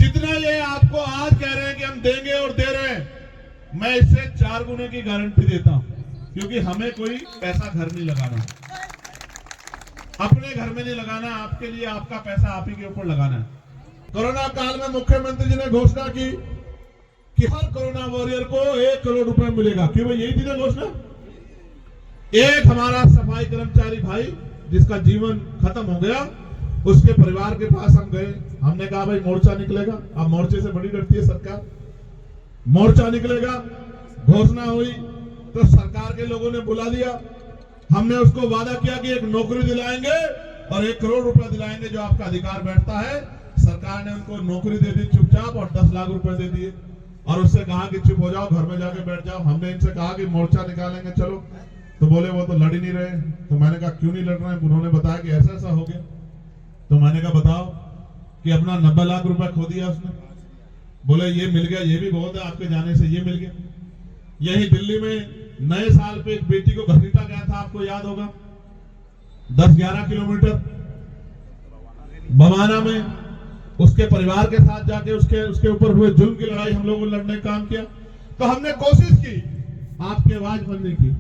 जितना ये आपको आज कह रहे हैं कि हम देंगे और दे रहे हैं, मैं इससे 4 गुने की गारंटी देता हूं, क्योंकि हमें कोई पैसा घर नहीं लगाना, अपने घर में नहीं लगाना, आपके लिए आपका पैसा आप ही के ऊपर लगाना है। कोरोना काल में मुख्यमंत्री जी ने घोषणा की कि हर कोरोना वॉरियर को 1 करोड़ रुपए मिलेगा। क्यों भाई, यही थी ना घोषणा। एक हमारा सफाई कर्मचारी भाई जिसका जीवन खत्म हो गया, उसके परिवार के पास हम गए, हमने कहा भाई मोर्चा निकलेगा। अब मोर्चे से बड़ी डरती है सरकार, मोर्चा निकलेगा। घोषणा हुई तो सरकार के लोगों ने बुला दिया, हमने उसको वादा किया कि एक नौकरी दिलाएंगे और 1 करोड़ रुपया दिलाएंगे जो आपका अधिकार बैठता है। सरकार ने उनको नौकरी दे दी चुपचाप और 10 लाख रुपए दे दिए और उससे कहा कि चुप हो जाओ, घर में जाके बैठ जाओ। हमने इनसे कहा कि मोर्चा निकालेंगे चलो, तो बोले वो तो लड़ ही नहीं रहे। तो मैंने कहा क्यों नहीं लड़ रहे हैं? उन्होंने बताया कि ऐसा ऐसा हो गया। तो मैंने कहा बताओ कि अपना 90 लाख रुपए खो दिया उसने। बोले ये मिल गया, ये भी बहुत है, आपके जाने से ये मिल गया। यही दिल्ली में नए साल पे एक बेटी को घसीटा गया था, आपको याद होगा, 10-11 किलोमीटर बवाना में उसके परिवार के साथ जाके उसके ऊपर हुए जुल्म की लड़ाई हम लोगों ने लड़ने का काम किया। तो हमने कोशिश की आपकी आवाज बनने की,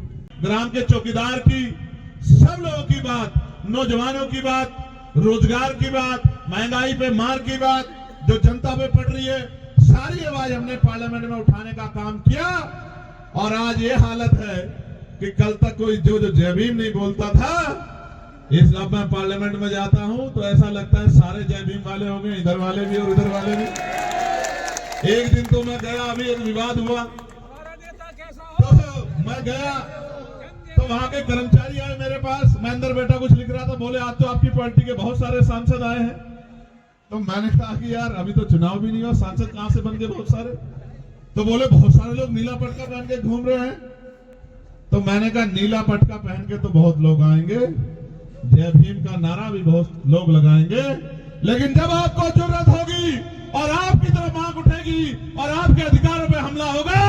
ग्राम के चौकीदार की, सब लोगों की बात, नौजवानों की बात, रोजगार की बात, महंगाई पे मार की बात जो जनता पे पड़ रही है, सारी आवाज हमने पार्लियामेंट में उठाने का काम किया। और आज ये हालत है कि कल तक कोई जो जय भीम नहीं बोलता था, इस अब मैं पार्लियामेंट में जाता हूं तो ऐसा लगता है सारे जय भीम वाले हो गए, इधर वाले भी और उधर वाले भी। एक दिन तो मैं गया, अभी एक विवाद हुआ तो मैं गया तो वहां के कर्मचारी आए मेरे पास, मैं अंदर बैठा कुछ लिख रहा था, बोले आज तो आपकी पार्टी के बहुत सारे सांसद आए हैं। तो मैंने कहा कि यार अभी तो चुनाव भी नहीं हुआ, सांसद कहां से बन गए बहुत सारे? तो बोले बहुत सारे लोग नीला पटका पहन के घूम रहे हैं। तो मैंने कहा नीला पटका पहन के तो बहुत लोग आएंगे, जय भीम का नारा भी बहुत लोग लगाएंगे, लेकिन जब आपको जरूरत होगी और आपकी तरफ आंख उठेगी और आपके अधिकारों पे हमला होगा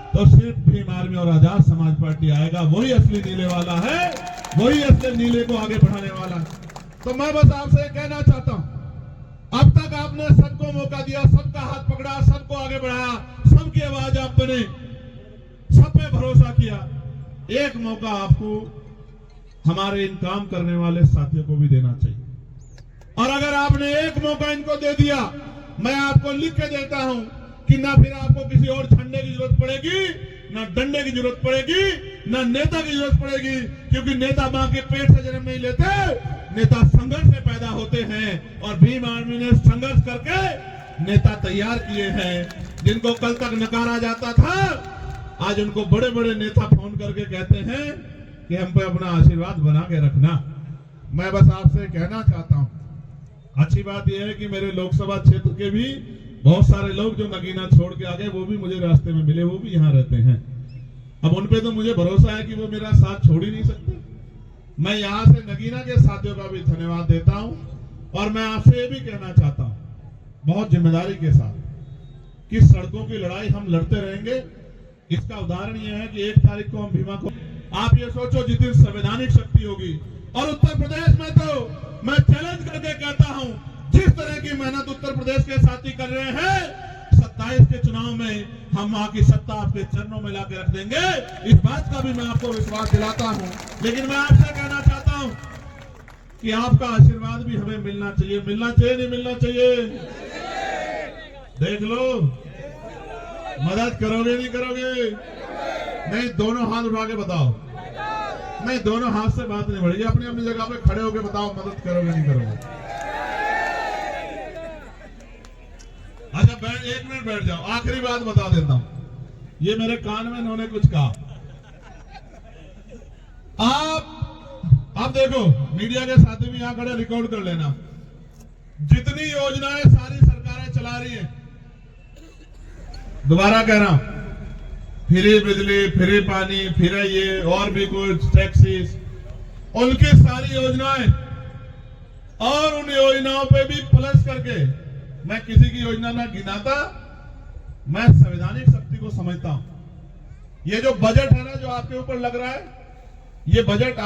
तो सिर्फ भीम आर्मी और आजाद समाज पार्टी आएगा। वही असली नीले वाला है, वही असली नीले को आगे बढ़ाने वाला है। तो मैं बस आपसे कहना चाहता हूं, अब तक आपने सबको मौका दिया, सबका हाथ पकड़ा, सबको आगे बढ़ाया, सबकी आवाज आप बने, सब पे भरोसा किया। एक मौका आपको हमारे इन काम करने वाले साथियों को भी देना चाहिए। और अगर आपने एक मौका इनको दे दिया, मैं आपको लिख के देता हूं कि ना फिर आपको किसी और झंडे की जरूरत पड़ेगी, ना डंडे की जरूरत पड़ेगी, ना नेता की जरूरत पड़ेगी, क्योंकि नेता मां के पेट से जन्म नहीं लेते, नेता संघर्ष से पैदा होते हैं। और भीम आर्मी ने संघर्ष करके नेता तैयार किए हैं, जिनको कल तक नकारा जाता था, आज उनको बड़े बड़े नेता फोन करके कहते हैं कि हम पे अपना आशीर्वाद बना के रखना। मैं बस आपसे कहना चाहता हूं, अच्छी बात यह है कि मेरे लोकसभा क्षेत्र के भी बहुत सारे लोग जो नगीना छोड़ के आ गए, वो भी मुझे रास्ते में मिले, वो भी यहाँ रहते हैं। अब उन पे तो मुझे भरोसा है कि वो मेरा साथ छोड़ ही नहीं सकते। मैं यहाँ से नगीना के साथियों का भी धन्यवाद देता हूं और मैं आपसे ये भी कहना चाहता हूं बहुत जिम्मेदारी के साथ कि सड़कों की लड़ाई हम लड़ते रहेंगे। इसका उदाहरण यह है कि 1 तारीख को हम भीमा को, आप ये सोचो जितनी संवैधानिक शक्ति होगी, और उत्तर प्रदेश में तो मैं चैलेंज करके कहता हूं, जिस तरह की मेहनत उत्तर प्रदेश के साथी कर रहे हैं, 27 के चुनाव में हम वहां की सत्ता आपके चरणों में लाकर रख देंगे। इस बात का भी मैं आपको विश्वास दिलाता हूं। लेकिन मैं आपसे कहना चाहता हूं कि आपका आशीर्वाद भी हमें मिलना चाहिए। मिलना चाहिए नहीं मिलना चाहिए? देख लो, मदद करोगे नहीं करोगे? नहीं, दोनों हाथ उठा के बताओ। नहीं, दोनों हाथ से बात नहीं बढ़ेगी, अपनी अपनी जगह पे खड़े होके बताओ मदद करोगे नहीं करोगे? अच्छा बैठ, 1 मिनट बैठ जाओ, आखिरी बात बता देता हूं। ये मेरे कान में इन्होंने कुछ कहा। आप देखो, मीडिया के साथी भी यहां खड़े, रिकॉर्ड कर लेना। जितनी योजनाएं सारी सरकारें चला रही है, दोबारा कह रहा हूं, फ्री बिजली, फ्री पानी, फ्री ये और भी कुछ टैक्सीज, उनकी सारी योजनाएं, और उन योजनाओं पे भी प्लस करके मैं किसी की योजना ना गिनाता, मैं संवैधानिक शक्ति को समझता हूं। ये जो बजट है ना जो आपके ऊपर लग रहा है, ये बजट